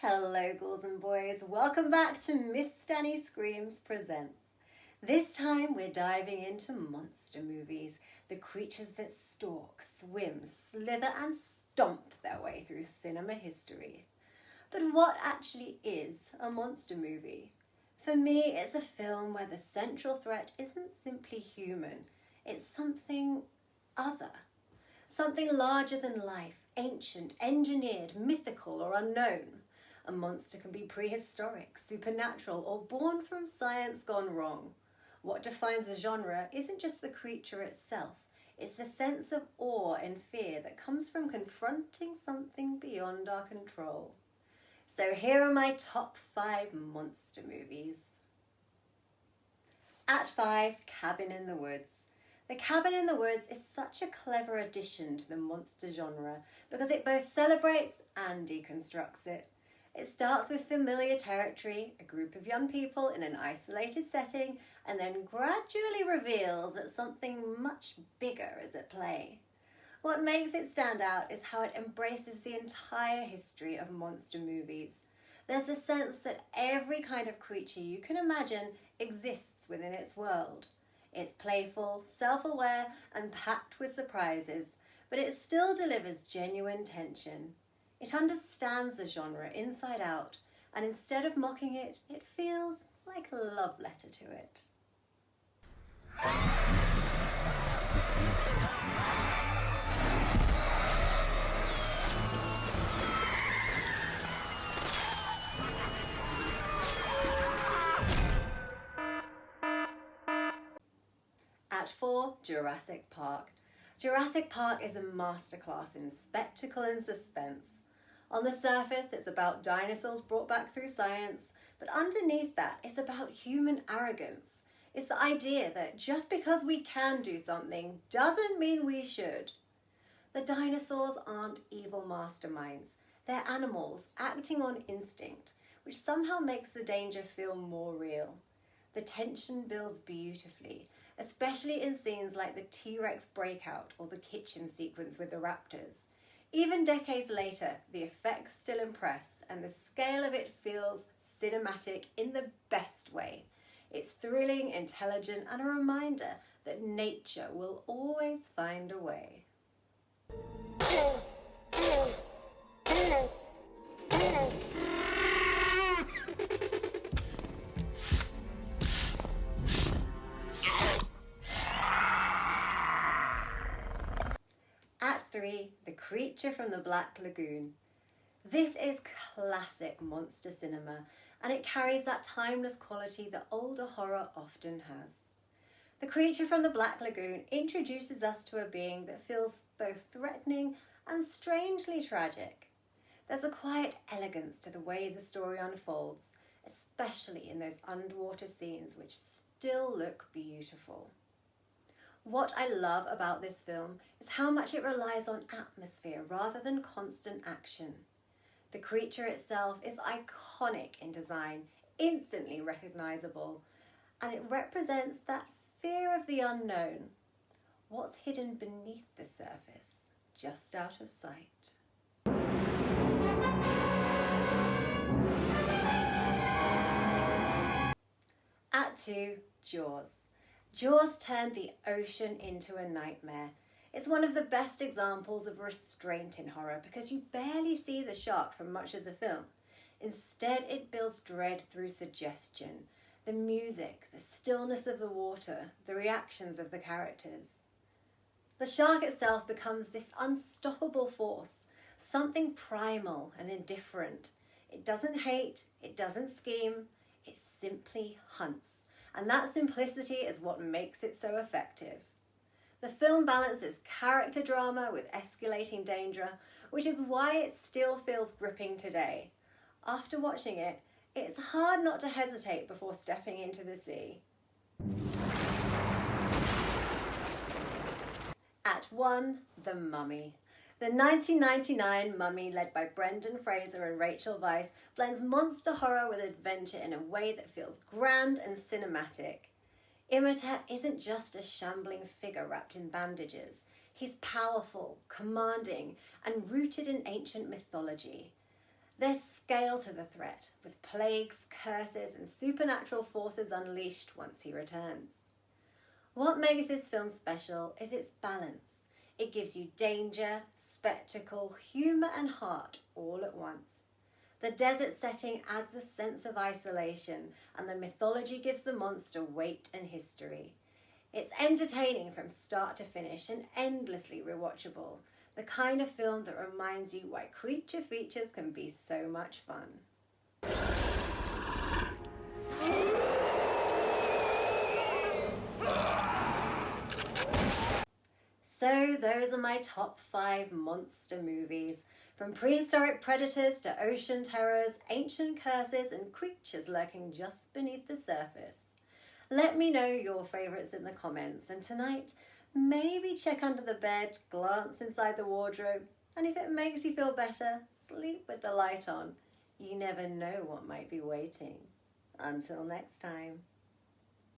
Hello, girls and boys. Welcome back to Miss Dani Screams Presents. This time we're diving into monster movies, the creatures that stalk, swim, slither and stomp their way through cinema history. But what actually is a monster movie? For me, it's a film where the central threat isn't simply human, it's something other. Something larger than life, ancient, engineered, mythical or unknown. A monster can be prehistoric, supernatural, or born from science gone wrong. What defines the genre isn't just the creature itself, it's the sense of awe and fear that comes from confronting something beyond our control. So here are my top 5 monster movies. At 5, Cabin in the Woods. The Cabin in the Woods is such a clever addition to the monster genre because it both celebrates and deconstructs it. It starts with familiar territory, a group of young people in an isolated setting, and then gradually reveals that something much bigger is at play. What makes it stand out is how it embraces the entire history of monster movies. There's a sense that every kind of creature you can imagine exists within its world. It's playful, self-aware, and packed with surprises, but it still delivers genuine tension. It understands the genre inside out, and instead of mocking it, it feels like a love letter to it. At 4, Jurassic Park. Jurassic Park is a masterclass in spectacle and suspense. On the surface, it's about dinosaurs brought back through science, but underneath that, it's about human arrogance. It's the idea that just because we can do something doesn't mean we should. The dinosaurs aren't evil masterminds. They're animals acting on instinct, which somehow makes the danger feel more real. The tension builds beautifully, especially in scenes like the T-Rex breakout or the kitchen sequence with the raptors. Even decades later, the effects still impress and the scale of it feels cinematic in the best way. It's thrilling, intelligent, and a reminder that nature will always find a way. At 3, The Creature from the Black Lagoon. This is classic monster cinema, and it carries that timeless quality that older horror often has. The Creature from the Black Lagoon introduces us to a being that feels both threatening and strangely tragic. There's a quiet elegance to the way the story unfolds, especially in those underwater scenes which still look beautiful. What I love about this film is how much it relies on atmosphere rather than constant action. The creature itself is iconic in design, instantly recognizable, and it represents that fear of the unknown, what's hidden beneath the surface, just out of sight. At 2, Jaws. Jaws turned the ocean into a nightmare. It's one of the best examples of restraint in horror because you barely see the shark for much of the film. Instead, it builds dread through suggestion, the music, the stillness of the water, the reactions of the characters. The shark itself becomes this unstoppable force, something primal and indifferent. It doesn't hate, it doesn't scheme, it simply hunts. And that simplicity is what makes it so effective. The film balances character drama with escalating danger, which is why it still feels gripping today. After watching it, it's hard not to hesitate before stepping into the sea. At 1, The Mummy. The 1999 Mummy, led by Brendan Fraser and Rachel Weisz, blends monster horror with adventure in a way that feels grand and cinematic. Imhotep isn't just a shambling figure wrapped in bandages. He's powerful, commanding, and rooted in ancient mythology. There's scale to the threat, with plagues, curses, and supernatural forces unleashed once he returns. What makes this film special is its balance. It gives you danger, spectacle, humour, and heart all at once. The desert setting adds a sense of isolation, and the mythology gives the monster weight and history. It's entertaining from start to finish and endlessly rewatchable, the kind of film that reminds you why creature features can be so much fun. So those are my top 5 monster movies, from prehistoric predators to ocean terrors, ancient curses, and creatures lurking just beneath the surface. Let me know your favourites in the comments, and tonight, maybe check under the bed, glance inside the wardrobe, and if it makes you feel better, sleep with the light on. You never know what might be waiting. Until next time.